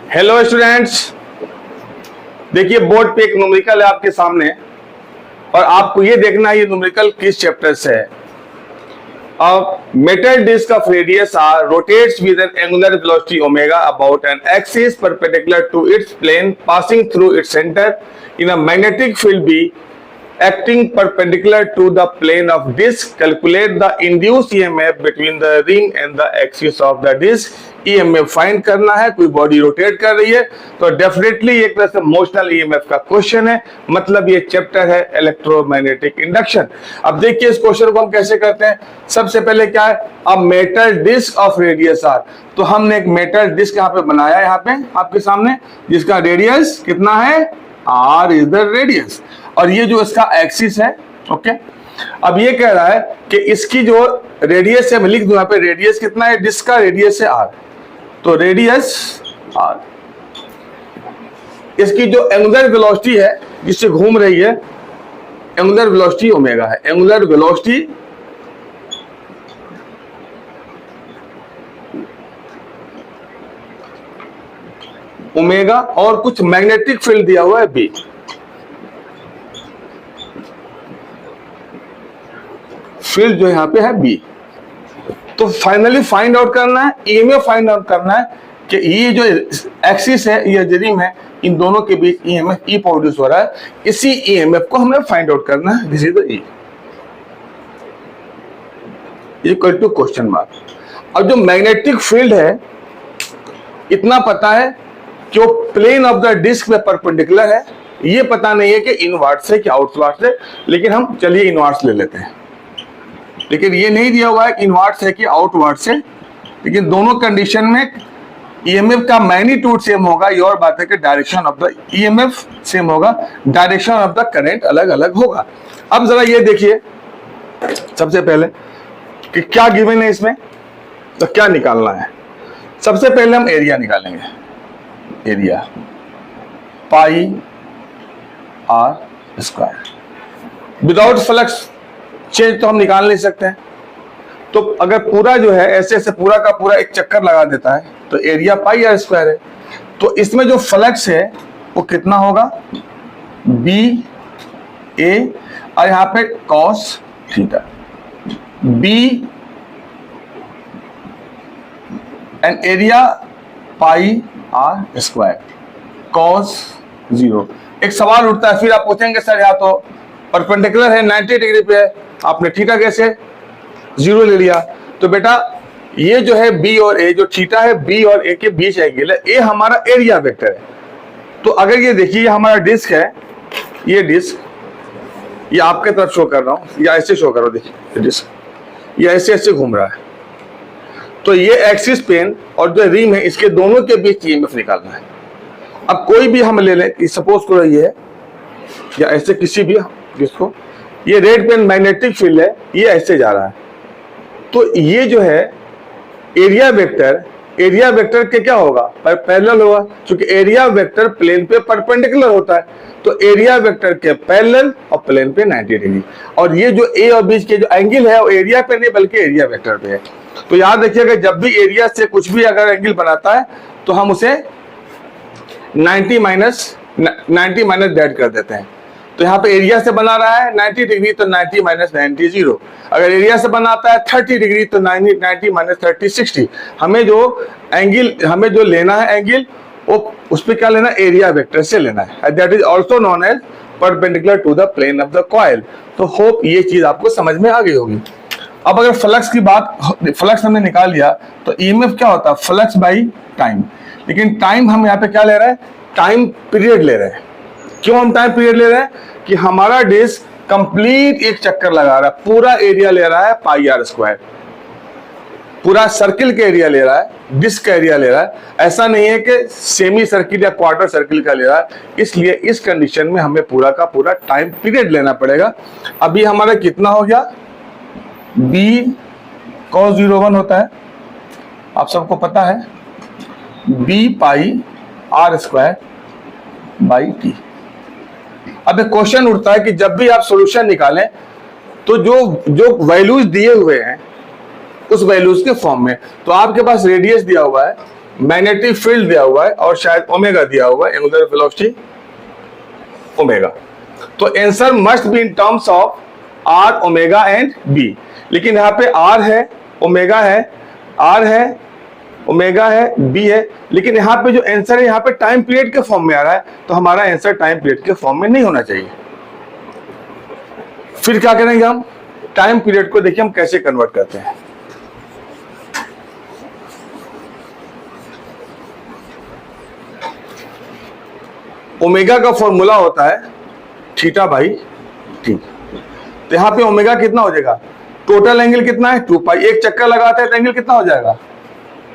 Hello students, देखिए board पे एक न्यूमेरिकल है आपके सामने और आपको ये देखना है ये न्यूमेरिकल किस चैप्टर से है। Metal disc of radius R rotates with an angular velocity omega about an axis perpendicular to its plane passing through its centre in a magnetic field B acting perpendicular to the plane of disk. Calculate the induced EMF between the ring and the axis of the disk. EMF find करना है, कोई body rotate कर रही है तो definitely एक तरह से मोशनल EMF का क्वेश्चन है, मतलब ये चैप्टर है इलेक्ट्रोमैग्नेटिक इंडक्शन। अब देखिए इस क्वेश्चन को हम कैसे करते हैं। सबसे पहले क्या है, अब metal disc of radius R, तो हमने एक मेटल डिस्क यहाँ पे बनाया, यहाँ पे आपके सामने, जिसका रेडियस कितना है, आर इज द रेडियस, और ये जो इसका एक्सिस है। ओके, अब ये कह रहा है कि इसकी जो रेडियस है, मैं लिख दूं यहाँ पे, रेडियस कितना है, डिस्क का रेडियस है आर, तो रेडियस आर, इसकी जो एंगुलर वेलोसिटी है जिससे घूम रही है, एंगुलर वेलोसिटी ओमेगा है, एंगुलर वेलोसिटी ओमेगा, और कुछ मैग्नेटिक फील्ड दिया हुआ है बी। फील्ड जो यहां पे है बी, तो फाइनली फाइंड आउट करना है, ईएमएफ फाइंड आउट करना है कि ये जो एक्सिस है, ये रिंग है, इन दोनों के बीच ईएमएफ ई प्रोड्यूस हो रहा है, इसी ईएमएफ को हमें फाइंड आउट करना है। This is the E equal to question mark. अब जो मैग्नेटिक फील्ड है, इतना पता है कि वो प्लेन ऑफ द डिस्क में परपेंडिकुलर है, ये पता नहीं है कि इनवर्ट से कि आउटवर्ड से, लेकिन हम चलिए इनवर्ट ले लेते हैं, लेकिन ये नहीं दिया हुआ है कि इनवर्ट से कि आउटवर्ड से, लेकिन दोनों कंडीशन में ईएमएफ का मैग्नीट्यूड सेम होगा। ये और बात है कि direction of the EMF same होगा, डायरेक्शन ऑफ द करंट अलग अलग होगा। अब जरा ये देखिए सबसे पहले कि क्या गिवन है इसमें, तो क्या निकालना है। सबसे पहले हम एरिया निकालेंगे, area pi R square. Without flux change तो हम निकाल नहीं सकते हैं, तो अगर पूरा जो है ऐसे ऐसे पूरा का पूरा एक चक्कर लगा देता है तो एरिया पाई आर स्क्वायर है। तो इसमें जो फ्लक्स है वो कितना होगा, बी ए, और यहां पे cos theta, B and area pi R square cos 0। एक सवाल उठता है, फिर आप पूछेंगे सर यहाँ तो परपेंडिकुलर है, 90 डिग्री पे है, आपने थीटा कैसे 0 ले लिया। तो बेटा ये जो है बी और ए, जो थीटा है बी और ए के बीच एंगल है, ए हमारा एरिया वेक्टर है। तो अगर ये देखिए ये हमारा डिस्क है, ये डिस्क, ये आपके तरफ शो कर रहा हूं, या ऐसे शो करो, देखिए डिस्क ये ऐसे ऐसे घूम रहा है, तो ये एक्सिस पेन और जो रिंग है, इसके दोनों के बीच ईएमएफ निकालना है। अब कोई भी हम ले लें, सपोज करो ये है, या ऐसे किसी भी जिसको, ये रेड पेन मैग्नेटिक फील्ड है, ये ऐसे जा रहा है, तो ये जो है एरिया वेक्टर के क्या होगा, पैरेलल होगा, क्योंकि एरिया वेक्टर प्लेन पे परपेंडिकुलर होता है, तो एरिया वेक्टर के पैरेलल और प्लेन पे 90 डिग्री। और ये जो ए और बीच के जो एंगल है वो एरिया पे नहीं बल्कि एरिया वेक्टर पे है। तो याद रखिएगा जब भी एरिया से कुछ भी अगर एंगल बनाता है तो हम उसे 90 माइनस डेड कर देते हैं। तो यहाँ पे एरिया से बना रहा है 90 डिग्री, तो 90 माइनस 90 0। अगर एरिया से बनाता है 30 डिग्री, तो 90 माइनस 30 60। हमें जो लेना है एंगल, वो उस पर क्या लेना, एरिया वेक्टर से लेना है, that is also known as perpendicular to the plane of the coil. तो होप ये चीज आपको समझ में आ गई होगी। अब अगर फ्लक्स की बात, फ्लक्स हमने निकाल लिया, तो ईएमएफ क्या होता है, फ्लक्स बाई टाइम। लेकिन टाइम हम यहाँ पे क्या ले रहे हैं, टाइम पीरियड ले रहे हैं। क्यों हम टाइम पीरियड ले रहे हैं, कि हमारा डिस्क कंप्लीट एक चक्कर लगा रहा है, पूरा एरिया ले रहा है पाई आर स्क्वायर, पूरा सर्किल का एरिया ले रहा है, डिस्क का एरिया ले रहा है। ऐसा नहीं है कि सेमी सर्किल या क्वार्टर सर्किल का ले रहा है, इसलिए इस कंडीशन में हमें पूरा का पूरा टाइम पीरियड लेना पड़ेगा। अभी हमारा कितना हो गया, बी cos 01 होता है, आप सबको पता है, B pi R square by T. अब एक क्वेश्चन उठता है कि जब भी आप सॉल्यूशन निकालें तो जो वैल्यूज दिए हुए हैं उस वैल्यूज के फॉर्म में, तो आपके पास रेडियस दिया हुआ है मैग्नेटिक फील्ड दिया हुआ है और शायद ओमेगा दिया हुआ है, एंगुलर वेलोसिटी ओमेगा। तो answer must be in terms of R, omega and B. लेकिन यहाँ पे आर है, ओमेगा है, आर है, ओमेगा है, बी है, लेकिन यहाँ पे जो आंसर है यहाँ पे टाइम पीरियड के फॉर्म में आ रहा है, तो हमारा आंसर टाइम पीरियड के फॉर्म में नहीं होना चाहिए। फिर क्या करेंगे हम, टाइम पीरियड को देखिए हम कैसे कन्वर्ट करते हैं। ओमेगा का फॉर्मूला होता है थीटा बाई टी। तो यहाँ पे ओमेगा कितना हो जाएगा, टोटल एंगल कितना है 2 पाई, एक चक्कर लगाता है तो एंगल कितना हो जाएगा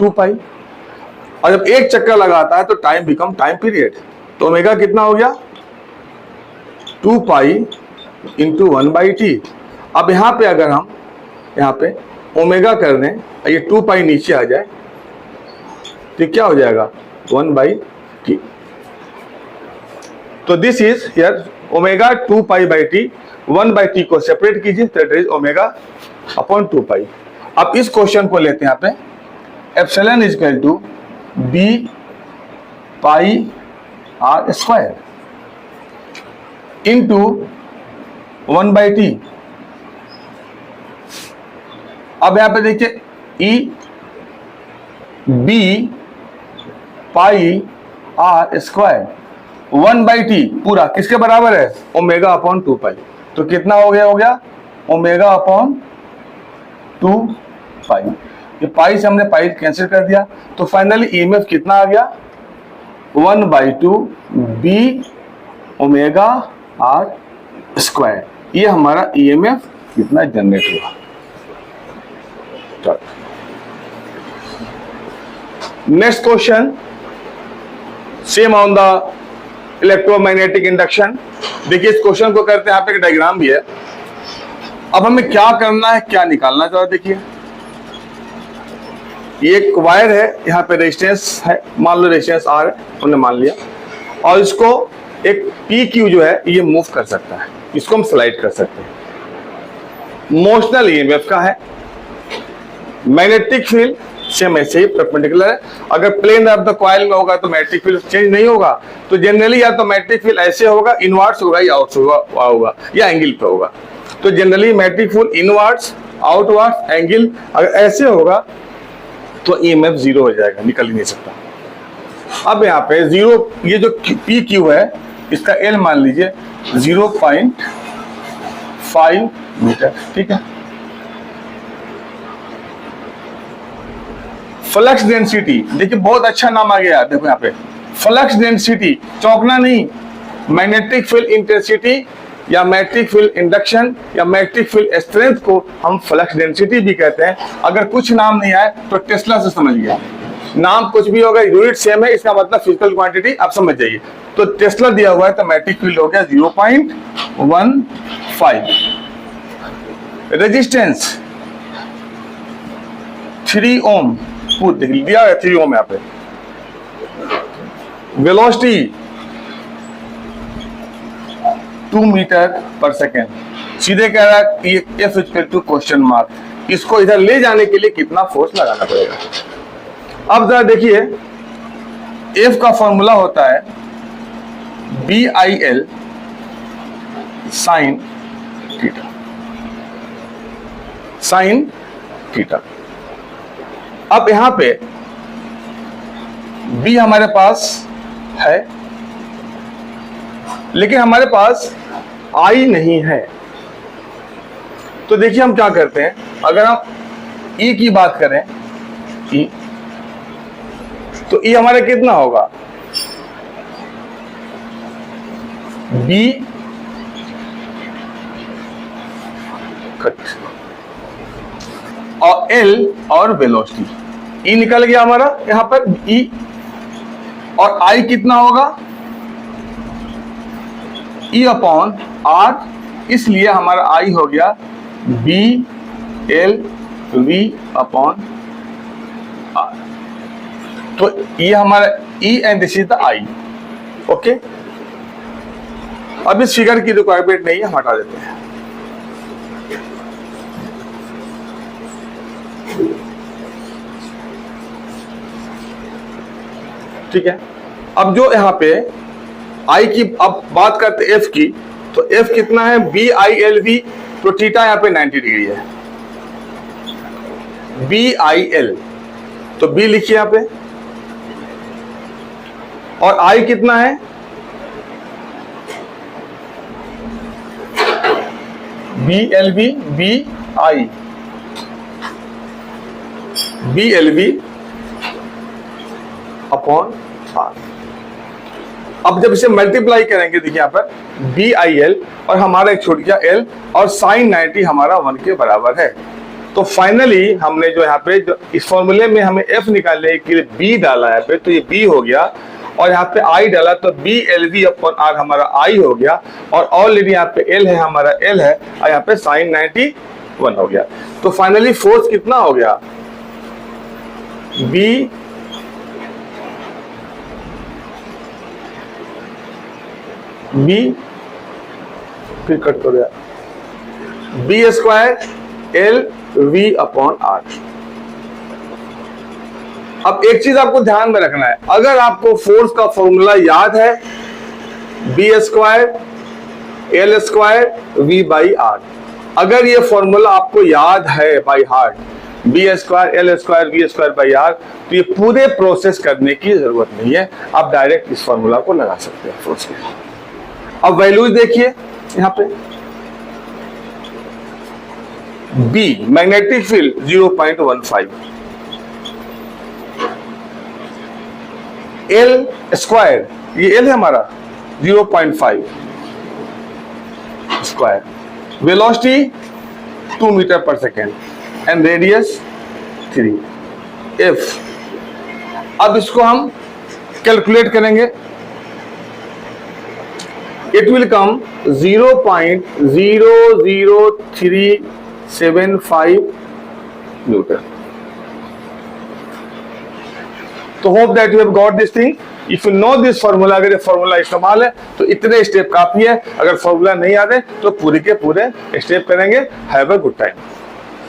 2 पाई, और जब एक चक्कर लगाता है तो टाइम बिकम टाइम पीरियड। तो ओमेगा कितना हो गया 2 पाई इंटू 1/t। अब यहाँ पे अगर हम यहाँ पे ओमेगा कर दें, ये 2 पाई नीचे आ जाए तो क्या हो जाएगा 1/t। तो this is here omega 2 pi by T, 1/t को सेपरेट कीजिए, that is omega upon 2 pi. अब इस क्वेश्चन को लेते हैं यहाँ पे epsilon is equal to B pi R square into 1/t। अब यहाँ पे देखिए E B pi R square 1/t पूरा किसके बराबर है, ओमेगा अपॉन 2 पाई। तो कितना हो गया ओमेगा अपॉन 2 पाई। ये पाई से हमने पाई कैंसिल कर दिया, तो फाइनली ईएमएफ कितना आ गया 1/2 बी ओमेगा आर स्क्वायर। ये हमारा ईएमएफ कितना जनरेट हुआ। Next question same on the electromagnetic induction. देखिए इस क्वेश्चन को करते हैं, यहाँ पे एक डायग्राम भी है। अब हमें क्या करना है, क्या निकालना है, देखिए ये एक वायर है, यहाँ पे रेजिस्टेंस है, मान लो रेजिस्टेंस आर है, हमने मान लिया, और इसको एक पी क्यू जो है ये मूव कर सकता है, इसको हम स्लाइड कर सकते हैं। मोशनल ईएमएफ का है, मैग्नेटिक फील्ड सेम ऐसे ही परपेंडिकुलर है। अगर प्लेन ऑफ द कॉइल में होगा तो मैग्नेटिक फील्ड चेंज नहीं होगा, तो जनरली या तो मैग्नेटिक फील्ड ऐसे होगा, इनवर्ट्स होगा, या आउट होगा, या एंगल पे होगा। तो generally magnetic field inverts, outwards, angle, अगर ऐसे होगा तो ईएमएफ 0 हो जाएगा, निकल ही नहीं सकता। अब यहाँ पे 0, ये जो पी क्यू है इसका एल मान लीजिए 0.5 मीटर, ठीक है। फ्लक्स डेंसिटी देखिए बहुत अच्छा नाम आ गया, देखो यहाँ पे फ्लक्स डेंसिटी, चौंकना नहीं, मैग्नेटिक फील्ड इंटेंसिटी या मैग्नेटिक फील्ड इंडक्शन या मैग्नेटिक फील्ड स्ट्रेंथ को हम फ्लक्स डेंसिटी भी कहते हैं। अगर कुछ नाम नहीं आए तो टेस्ला से समझ गया, नाम कुछ भी होगा यूनिट सेम है, इसका मतलब फिजिकल क्वांटिटी आप समझ जाइए। तो टेस्ला दिया हुआ है तो मैग्नेटिक फील्ड हो गया 0.15। रेजिस्टेंस 3 ओम दिया है, 3 ओम यहाँ पे। वेलोसिटी 2 मीटर पर सेकेंड। सीधे कह रहा है ये F equal to question mark, इसको इधर ले जाने के लिए कितना फोर्स लगाना पड़ेगा। अब जरा देखिए F का फॉर्मूला होता है BIL sine theta, sine theta. अब यहां पे B हमारे पास है, लेकिन हमारे पास I नहीं है। तो देखिए हम क्या करते हैं, अगर हम E की बात करें, E तो E हमारा कितना होगा B कट और L और वेलोसिटी, E निकल गया हमारा यहां पर E, और I कितना होगा E अपॉन R, इसलिए हमारा I हो गया BLV अपॉन R। तो ये हमारा E and this is the I, okay. अब इस फिगर की रिक्वायरमेंट नहीं है, हम हटा देते हैं। ठीक है। अब जो यहाँ पे I की अब बात करते F की, तो F कितना है BILV, तो थीटा यहाँ पे 90 डिग्री है। BIL, तो B लिखिए यहाँ पे, और I कितना है BLV, BLV अपॉन R। अब जब इसे मल्टीप्लाई करेंगे, देखिए यहाँ पर BIL और हमारा एक छूट गया L, और sin 90 हमारा 1 के बराबर है। तो फाइनली हमने जो यहाँ पे जो इस फॉर्मूले में हमें F निकालने के लिए B डाला है पे, तो ये B हो गया, और यहाँ पे I डाला तो BLV अपॉन R हमारा I हो गया, और ऑलरेडी यहाँ पे L है हमारा L है, और यहाँ पे sin 90 1 हो गया। तो फाइनली फोर्स कितना हो गया B फिर कट कर दिया B square LV upon R। अब एक चीज आपको ध्यान में रखना है, अगर आपको फोर्स का फॉर्मूला याद है B square L square V by R, अगर ये फॉर्मूला आपको याद है by heart B square L square V square by R, तो ये पूरे प्रोसेस करने की जरूरत नहीं है, आप डायरेक्ट इस फॉर्मूला को लगा सकते हैं फोर्स के। अब वैल्यूज देखिए यहाँ पे, B magnetic field 0.15, L square, ये L है हमारा 0.5 स्क्वायर, वेलोसिटी 2 मीटर पर सेकेंड, एंड रेडियस 3, F। अब इसको हम कैलकुलेट करेंगे, it will come 0.00375 Newton. तो hope that you have got this thing. If you know this formula, अगर ये फॉर्मूला इस्तेमाल है तो इतने स्टेप काफी है, अगर फॉर्मूला नहीं आते तो पूरे के पूरे स्टेप करेंगे। Have a good time.